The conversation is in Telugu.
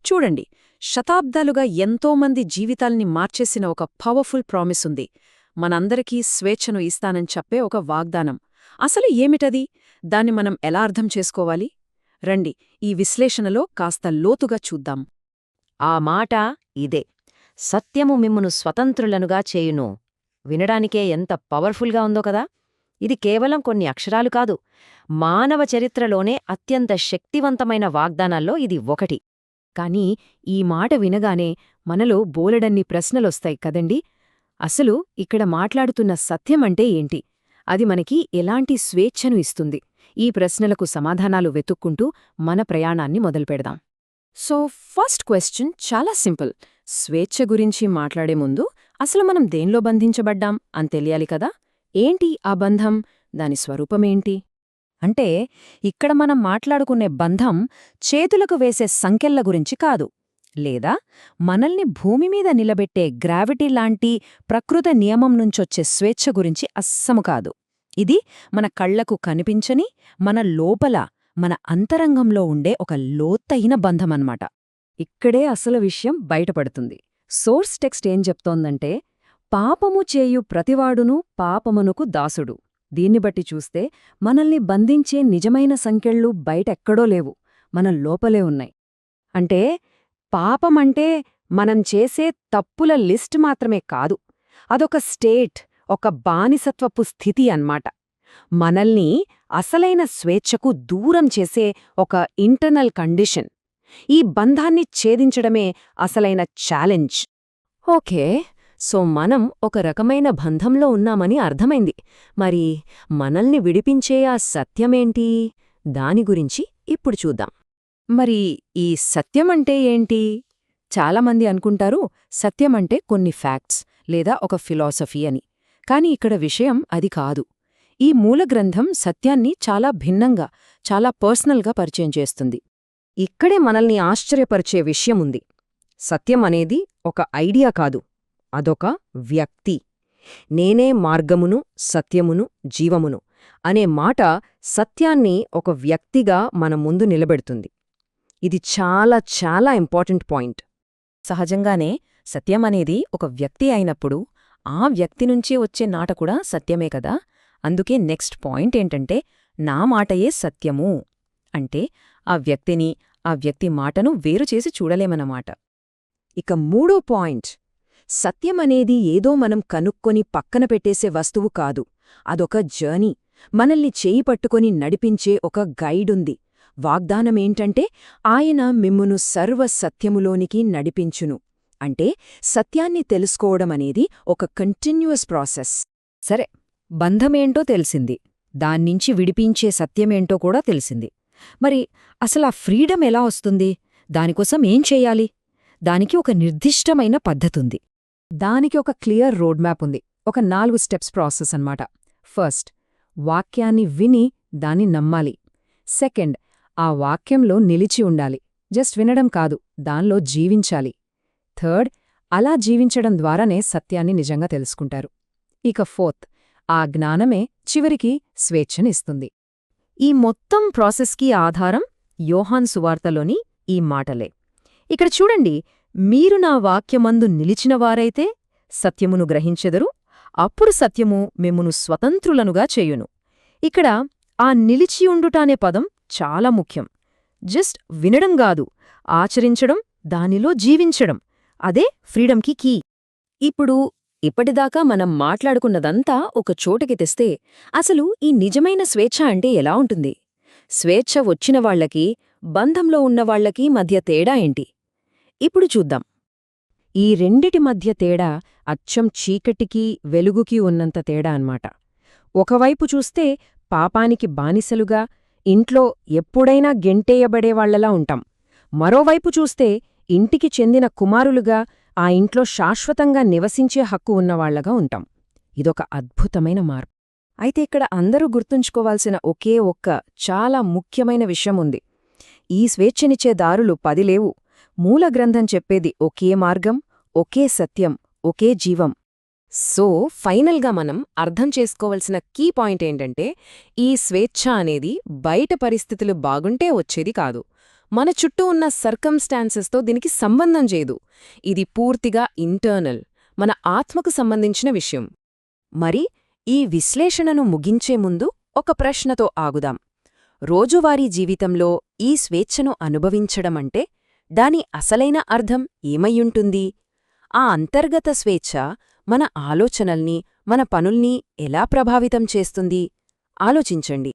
చూడండి, శతాబ్దాలుగా ఎంతోమంది జీవితాల్ని మార్చేసిన ఒక పవర్ఫుల్ ప్రామిస్ ఉంది. మనందరికీ స్వేచ్ఛను ఇస్తానని చెప్పే ఒక వాగ్దానం. అసలు ఏమిటది? దాన్ని మనం ఎలా అర్థం చేసుకోవాలి? రండి, ఈ విశ్లేషణలో కాస్త లోతుగా చూద్దాం. ఆ మాట ఇదే. సత్యము మిమ్మును స్వతంత్రులనుగా చేయును. వినడానికే ఎంత పవర్ఫుల్గా ఉందో కదా. ఇది కేవలం కొన్ని అక్షరాలు కాదు, మానవ చరిత్రలోనే అత్యంత శక్తివంతమైన వాగ్దానాల్లో ఇది ఒకటి. కానీ ఈ మాట వినగానే మనలో బోలెడన్ని ప్రశ్నలొస్తాయి కదండి. అసలు ఇక్కడ మాట్లాడుతున్న సత్యమంటే ఏంటి? అది మనకి ఎలాంటి స్వేచ్ఛను ఇస్తుంది? ఈ ప్రశ్నలకు సమాధానాలు వెతుక్కుంటూ మన ప్రయాణాన్ని మొదలుపెడదాం. సో ఫస్ట్ క్వశ్చన్ చాలా సింపుల్. స్వేచ్ఛ గురించి మాట్లాడే ముందు అసలు మనం దేనిలో బంధించబడ్డాం అని తెలియాలి కదా. ఏంటి ఆ బంధం? దాని స్వరూపమేంటి? అంటే ఇక్కడ మనం మాట్లాడుకునే బంధం చేతులకు వేసే సంకెళ్ల గురించి కాదు, లేదా మనల్ని భూమిమీద నిలబెట్టే గ్రావిటీ లాంటి ప్రకృతి నియమం నుంచొచ్చే స్వేచ్ఛ గురించి అస్సము కాదు. ఇది మన కళ్లకు కనిపించని, మన లోపల, మన అంతరంగంలో ఉండే ఒక లోతైన బంధమన్నమాట. ఇక్కడే అసలు విషయం బయటపడుతుంది. సోర్స్ టెక్స్ట్ ఏం చెప్తోందంటే, పాపము చేయు ప్రతివాడును పాపమునకు దాసుడు. దీన్ని బట్టి చూస్తే మనల్ని బంధించే నిజమైన సంకెళ్ళు బయటెక్కడో లేవు, మన లోపలే ఉన్నాయి. అంటే పాపమంటే మనం చేసే తప్పుల లిస్ట్ మాత్రమే కాదు, అదొక స్టేట్, ఒక బానిసత్వపు స్థితి అన్నమాట. మనల్ని అసలైన స్వేచ్ఛకు దూరం చేసే ఒక ఇంటర్నల్ కండిషన్. ఈ బంధాన్ని ఛేదించడమే అసలైన ఛాలెంజ్. ఓకే, సో మనం ఒక రకమైన బంధంలో ఉన్నామని అర్థమైంది. మరి మనల్ని విడిపించే ఆ సత్యమేంటి? దాని గురించి ఇప్పుడు చూద్దాం. మరి ఈ సత్యమంటే ఏంటి? చాలామంది అనుకుంటారు సత్యమంటే కొన్ని ఫ్యాక్ట్స్ లేదా ఒక ఫిలాసఫీ అని. కాని ఇక్కడ విషయం అది కాదు. ఈ మూలగ్రంథం సత్యాన్ని చాలా భిన్నంగా, చాలా పర్సనల్గా పరిచయం చేస్తుంది. ఇక్కడే మనల్ని ఆశ్చర్యపరిచే విషయముంది. సత్యం అనేది ఒక ఐడియా కాదు, అదొక వ్యక్తి. నేనే మార్గమును, సత్యమును, జీవమును అనే మాట సత్యాన్ని ఒక వ్యక్తిగా మన ముందు నిలబెడుతుంది. ఇది చాలా చాలా ఇంపార్టెంట్ పాయింట్. సహజంగానే సత్యమనేది ఒక వ్యక్తి అయినప్పుడు ఆ వ్యక్తి నుంచే వచ్చే నాట కూడా సత్యమే కదా. అందుకే నెక్స్ట్ పాయింట్ ఏంటంటే, నా మాటయే సత్యము అంటే ఆ వ్యక్తిని, ఆ వ్యక్తి మాటను వేరుచేసి చూడలేమన్నమాట. ఇక మూడో పాయింట్, సత్యమనేది ఏదో మనం కనుక్కొని పక్కన పెట్టేసే వస్తువు కాదు, అదొక జర్నీ. మనల్ని చేయి పట్టుకొని నడిపించే ఒక గైడుంది. వాగ్దానమేంటంటే, ఆయన మిమ్మును సర్వసత్యములోనికి నడిపించును. అంటే సత్యాన్ని తెలుసుకోవడమనేది ఒక కంటిన్యూయస్ ప్రాసెస్. సరే, బంధమేంటో తెలిసింది, దాన్నించి విడిపించే సత్యమేంటో కూడా తెలిసింది. మరి అసలా ఫ్రీడమ్ ఎలా వస్తుంది? దానికోసం ఏం చెయ్యాలి? దానికి ఒక నిర్దిష్టమైన పద్ధతుంది. దానికి ఒక క్లియర్ రోడ్ మ్యాప్ ఉంది. ఒక 4 స్టెప్స్ ప్రాసెస్ అన్నమాట. ఫస్ట్, వాక్యాన్ని విని దాన్ని నమ్మాలి. సెకండ్, ఆ వాక్యంలో నిలిచి ఉండాలి. జస్ట్ వినడం కాదు, దానిలో జీవించాలి. థర్డ్, అలా జీవించడం ద్వారానే సత్యాన్ని నిజంగా తెలుసుకుంటారు. ఇక ఫోర్త్, ఆ జ్ఞానమే చివరికి స్వేచ్ఛనిస్తుంది. ఈ మొత్తం ప్రాసెస్కి ఆధారం యోహాన్ సువార్తలోని ఈ మాటలే. ఇక్కడ చూడండి, మీరు నా వాక్యమందు నిలిచినవారైతే సత్యమును గ్రహించెదరు, అప్పుడు సత్యము మిమ్మును స్వతంత్రులనుగా చేయును. ఇక్కడ ఆ నిలిచియుండుటానే పదం చాలా ముఖ్యం. జస్ట్ వినడం గాదు, ఆచరించడం, దానిలో జీవించడం, అదే ఫ్రీడమ్కి కీ. ఇప్పటిదాకా మనం మాట్లాడుకున్నదంతా ఒక చోటకి తెస్తే అసలు ఈ నిజమైన స్వేచ్ఛ అంటే ఎలా ఉంటుంది? స్వేచ్ఛ వచ్చినవాళ్లకి, బంధంలో ఉన్నవాళ్లకి మధ్య తేడా ఏంటి? ఇప్పుడు చూద్దాం. ఈ రెండిటి మధ్య తేడా అచ్చం చీకటికి, వెలుగుకి ఉన్నంత తేడా అన్నమాట. ఒకవైపు చూస్తే పాపానికి బానిసలుగా, ఇంట్లో ఎప్పుడైనా గెంటేయబడేవాళ్లలా ఉంటాం. మరోవైపు చూస్తే ఇంటికి చెందిన కుమారులుగా, ఆ ఇంట్లో శాశ్వతంగా నివసించే హక్కు ఉన్నవాళ్లగా ఉంటాం. ఇదొక అద్భుతమైన మార్పు. అయితే ఇక్కడ అందరూ గుర్తుంచుకోవాల్సిన ఒకే ఒక్క చాలా ముఖ్యమైన విషయముంది. ఈ స్వేచ్ఛనిచ్చే దారులు 10 లేవు. మూలగ్రంథం చెప్పేది ఒకే మార్గం, ఒకే సత్యం, ఒకే జీవం. సో ఫైనల్గా మనం అర్థం చేసుకోవలసిన కీ పాయింట్ ఏంటంటే, ఈ స్వేచ్ఛ అనేది బయట పరిస్థితులు బాగుంటే వచ్చేది కాదు, మన చుట్టూ ఉన్న సర్కమ్స్టాన్సెస్తో దీనికి సంబంధం లేదు. ఇది పూర్తిగా ఇంటర్నల్, మన ఆత్మకు సంబంధించిన విషయం. మరి ఈ విశ్లేషణను ముగించే ముందు ఒక ప్రశ్నతో ఆగుదాం. రోజువారీ జీవితంలో ఈ స్వేచ్ఛను అనుభవించడమంటే దాని అసలైన అర్థం ఏమయ్యుంటుంది? ఆ అంతర్గత స్వేచ్ఛ మన ఆలోచనల్ని, మన పనుల్ని ఎలా ప్రభావితం చేస్తుంది? ఆలోచించండి.